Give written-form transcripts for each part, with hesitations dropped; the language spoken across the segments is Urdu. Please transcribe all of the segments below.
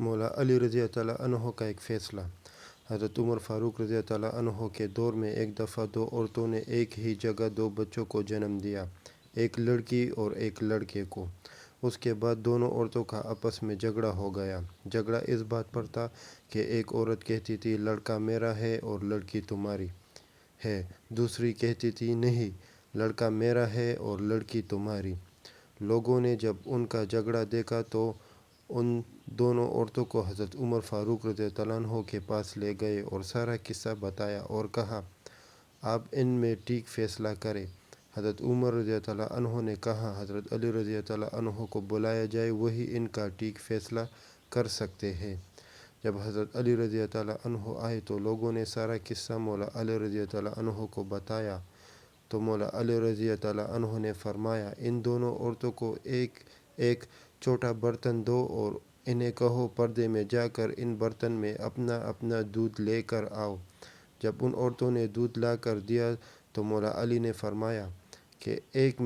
مولا علی رضی اللہ عنہ کا ایک فیصلہ۔ حضرت عمر فاروق رضی اللہ عنہ کے دور میں ایک دفعہ دو عورتوں نے ایک ہی جگہ دو بچوں کو جنم دیا، ایک لڑکی اور ایک لڑکے کو۔ اس کے بعد دونوں عورتوں کا آپس میں جھگڑا ہو گیا۔ جھگڑا اس بات پر تھا کہ ایک عورت کہتی تھی لڑکا میرا ہے اور لڑکی تمہاری ہے، دوسری کہتی تھی نہیں، لڑکا میرا ہے اور لڑکی تمہاری۔ لوگوں نے جب ان کا جھگڑا دیکھا تو ان دونوں عورتوں کو حضرت عمر فاروق رضی اللہ عنہ کے پاس لے گئے اور سارا قصہ بتایا اور کہا آپ ان میں ٹھیک فیصلہ کریں۔ حضرت عمر رضی اللہ عنہ نے کہا حضرت علی رضی اللہ عنہ کو بلایا جائے، وہی ان کا ٹھیک فیصلہ کر سکتے ہیں۔ جب حضرت علی رضی اللہ عنہ آئے تو لوگوں نے سارا قصہ مولا علی رضی اللہ عنہ کو بتایا تو مولا علی رضی اللہ عنہ نے فرمایا ان دونوں عورتوں کو ایک ایک چھوٹا برتن دو اور انہیں کہو پردے میں جا کر ان برتن میں اپنا اپنا دودھ لے کر آؤ۔ جب ان عورتوں نے دودھ لا کر دیا تو مولا علی نے فرمایا کہ ایک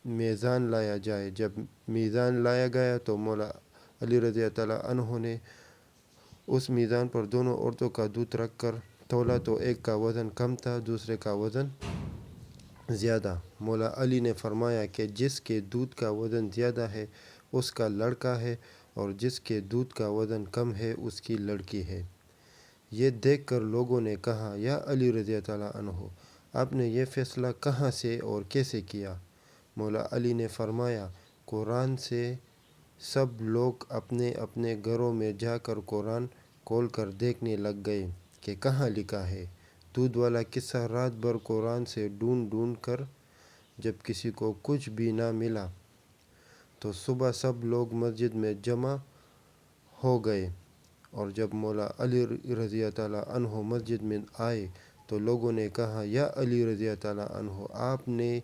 میزان لایا جائے۔ جب میزان لایا گیا تو مولا علی رضی اللہ عنہ نے اس میزان پر دونوں عورتوں کا دودھ رکھ کر تولا تو ایک کا وزن کم تھا، دوسرے کا وزن زیادہ۔ مولا علی نے فرمایا کہ جس کے دودھ کا وزن زیادہ ہے اس کا لڑکا ہے اور جس کے دودھ کا وزن کم ہے اس کی لڑکی ہے۔ یہ دیکھ کر لوگوں نے کہا یا علی رضی اللہ عنہ، آپ نے یہ فیصلہ کہاں سے اور کیسے کیا؟ مولا علی نے فرمایا قرآن سے۔ سب لوگ اپنے اپنے گھروں میں جا کر قرآن کھول کر دیکھنے لگ گئے کہ کہاں لکھا ہے۔ دودھ والا قصہ رات بھر قرآن سے ڈھونڈ ڈھونڈ کر جب کسی کو کچھ بھی نہ ملا تو صبح سب لوگ مسجد میں جمع ہو گئے، اور جب مولا علی رضی اللہ عنہ مسجد میں آئے تو لوگوں نے کہا یا علی رضی اللہ عنہ، آپ نے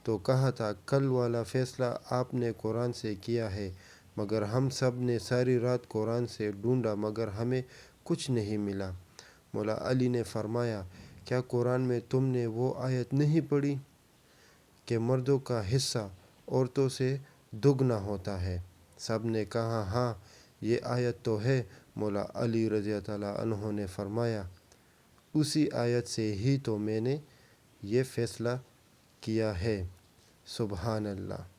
تو کہا تھا کل والا فیصلہ آپ نے قرآن سے کیا ہے، مگر ہم سب نے ساری رات قرآن سے ڈھونڈا مگر ہمیں کچھ نہیں ملا۔ مولا علی نے فرمایا کیا قرآن میں تم نے وہ آیت نہیں پڑھی کہ مردوں کا حصہ عورتوں سے دگنا ہوتا ہے؟ سب نے کہا ہاں یہ آیت تو ہے۔ مولا علی رضی اللہ عنہ نے فرمایا اسی آیت سے ہی تو میں نے یہ فیصلہ کیا ہے۔ سبحان اللہ۔